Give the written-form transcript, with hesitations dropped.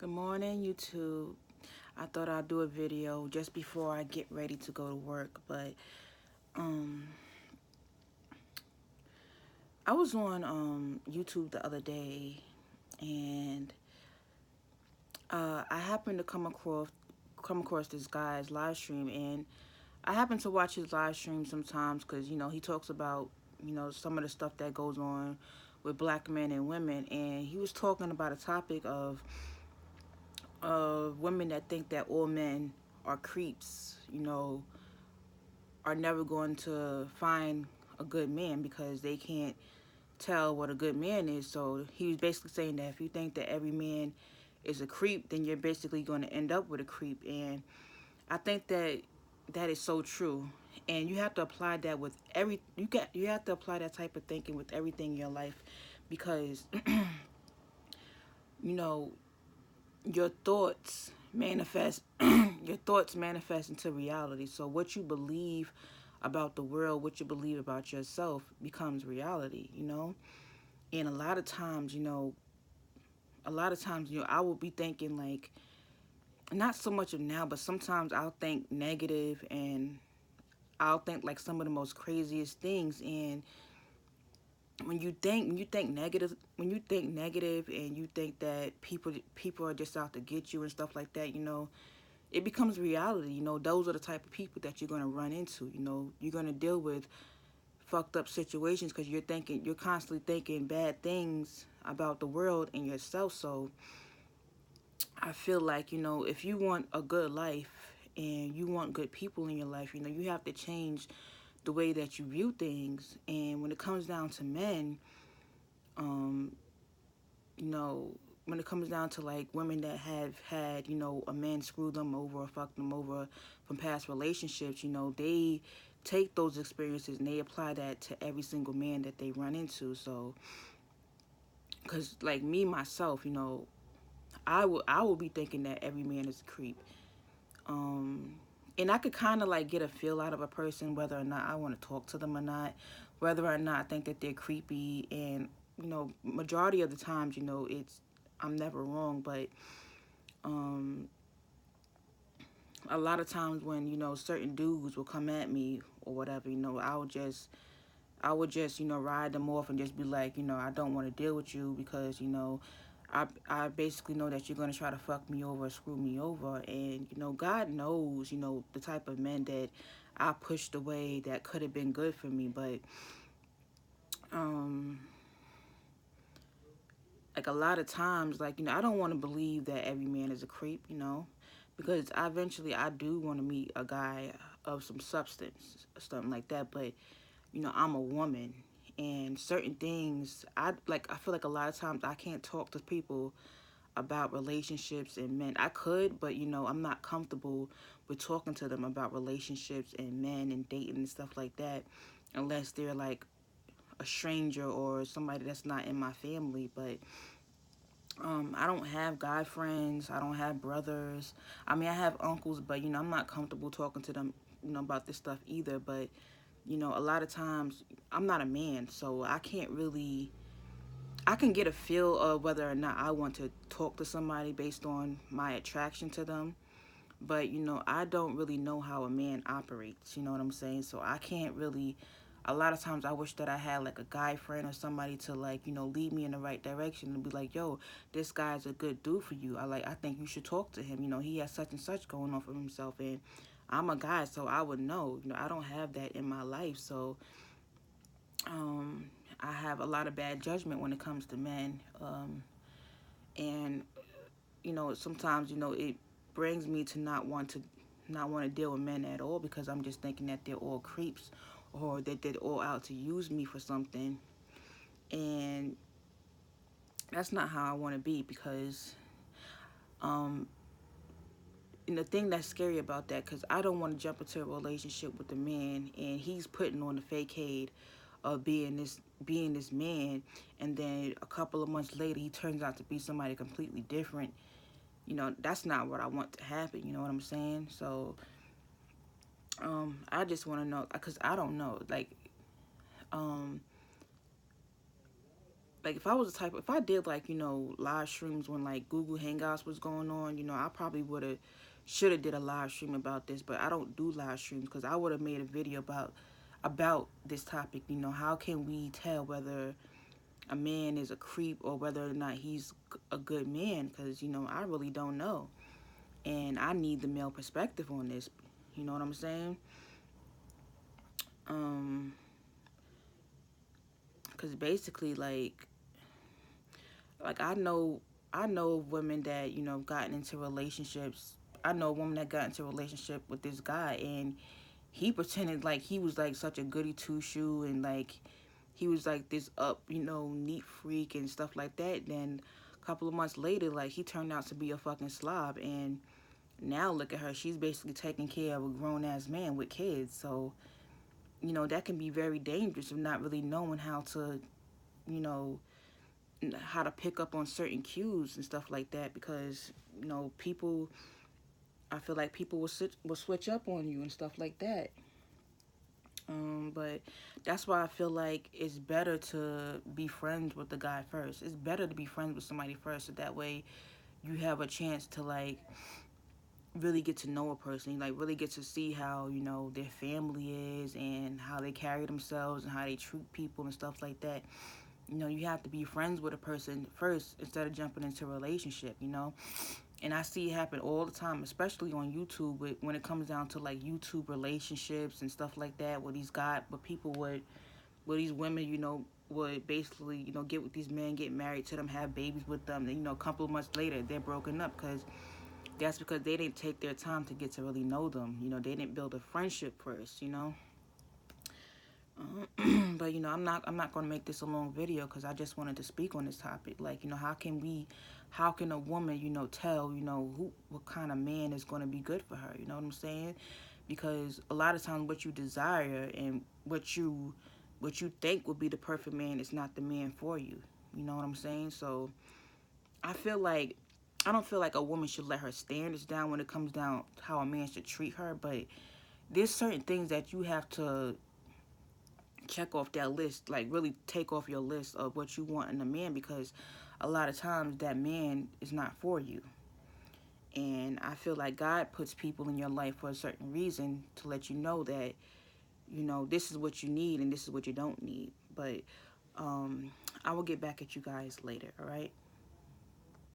Good morning, YouTube. I thought I'd do a video just before I get ready to go to work, but um, I was on YouTube the other day, and I happened to come across this guy's live stream, and I happen to watch his live stream sometimes because he talks about some of the stuff that goes on with black men and women, and he was talking about a topic of women that think that all men are creeps, are never going to find a good man because they can't tell what a good man is. So he was basically saying that if you think that every man is a creep, then you're basically going to end up with a creep. And I think that that is so true. And you have to apply that with you have to apply that type of thinking with everything in your life because you know your thoughts manifest your thoughts manifest into reality. So what you believe about the world, what you believe about yourself becomes reality. And a lot of times, I will be thinking like not so much of now, but sometimes I'll think negative and I'll think like some of the most craziest things. And when you think negative and you think that people are just out to get you and stuff like that, it becomes reality. Those are the type of people that you're going to run into. You're going to deal with fucked up situations because you're constantly thinking bad things about the world and yourself. So I feel like, if you want a good life and you want good people in your life, you have to change the way that you view things. And when it comes down to men, um, you know, when it comes down to like women that have had, a man screw them over or fuck them over from past relationships, they take those experiences and they apply that to every single man that they run into. So, because like me myself, I will be thinking that every man is a creep. Um, and I could kind of like get a feel out of a person whether or not I want to talk to them or not, whether or not I think that they're creepy. And majority of the times, I'm never wrong, but um, a lot of times when certain dudes will come at me or whatever, I would just ride them off and just be like, I don't want to deal with you because I basically know that you're gonna try to fuck me over, screw me over, and God knows the type of men that I pushed away that could have been good for me, but um like a lot of times, like I don't want to believe that every man is a creep, because I do want to meet a guy of some substance, something like that, but I'm a woman. And certain things, I feel like a lot of times I can't talk to people about relationships and men. I could, but I'm not comfortable with talking to them about relationships and men and dating and stuff like that unless they're like a stranger or somebody that's not in my family. But I don't have guy friends. I don't have brothers. I mean, I have uncles, but I'm not comfortable talking to them, about this stuff either. But a lot of times I'm not a man, so I can't really. I can get a feel of whether or not I want to talk to somebody based on my attraction to them. But I don't really know how a man operates. You know what I'm saying? So I can't really. A lot of times I wish that I had like a guy friend or somebody to like lead me in the right direction and be like, yo, this guy's a good dude for you. I think you should talk to him. He has such and such going on for himself, and I'm a guy, so I would know. I don't have that in my life, so um, I have a lot of bad judgment when it comes to men, and sometimes it brings me to not want to deal with men at all because I'm just thinking that they're all creeps or that they're all out to use me for something, and that's not how I want to be because um, and the thing that's scary about that, because I don't want to jump into a relationship with a man and he's putting on the facade of being this man, and then a couple of months later he turns out to be somebody completely different. That's not what I want to happen. You know what I'm saying? So I just want to know because I don't know. Like, um, like if I was the type, if I did like, live streams when like Google Hangouts was going on, I probably would have, should have did a live stream about this, but I don't do live streams because I would have made a video about this topic. How can we tell whether a man is a creep or whether or not he's a good man? Because I really don't know, and I need the male perspective on this. You know what I'm saying? Um, because basically, like I know women that gotten into relationships. I know a woman that got into a relationship with this guy, and he pretended like he was like such a goody two shoe, and like he was like this up, neat freak and stuff like that. Then a couple of months later, like he turned out to be a fucking slob, and now look at her. She's basically taking care of a grown ass man with kids. So that can be very dangerous of not really knowing you know, how to pick up on certain cues and stuff like that, because people, I feel like people will switch up on you and stuff like that. But that's why I feel like it's better to be friends with the guy first. It's better to be friends with somebody first, so that way you have a chance to like really get to know a person, like really get to see how their family is and how they carry themselves and how they treat people and stuff like that. You have to be friends with a person first instead of jumping into a relationship. And I see it happen all the time, especially on YouTube, when it comes down to like YouTube relationships and stuff like that, where people would, where these women, would basically, get with these men, get married to them, have babies with them. And, a couple of months later, they're broken up because they didn't take their time to get to really know them. They didn't build a friendship first. But I'm not going to make this a long video because I just wanted to speak on this topic. Like, how can a woman, tell, what kind of man is going to be good for her? You know what I'm saying? Because a lot of times what you desire and what you think would be the perfect man is not the man for you. You know what I'm saying? So I feel like I don't feel like a woman should let her standards down when it comes down to how a man should treat her, but there's certain things that you have to check off that list, like really take off your list of what you want in a man, because a lot of times that man is not for you. And I feel like God puts people in your life for a certain reason to let you know that, this is what you need and this is what you don't need. But I will get back at you guys later, all right?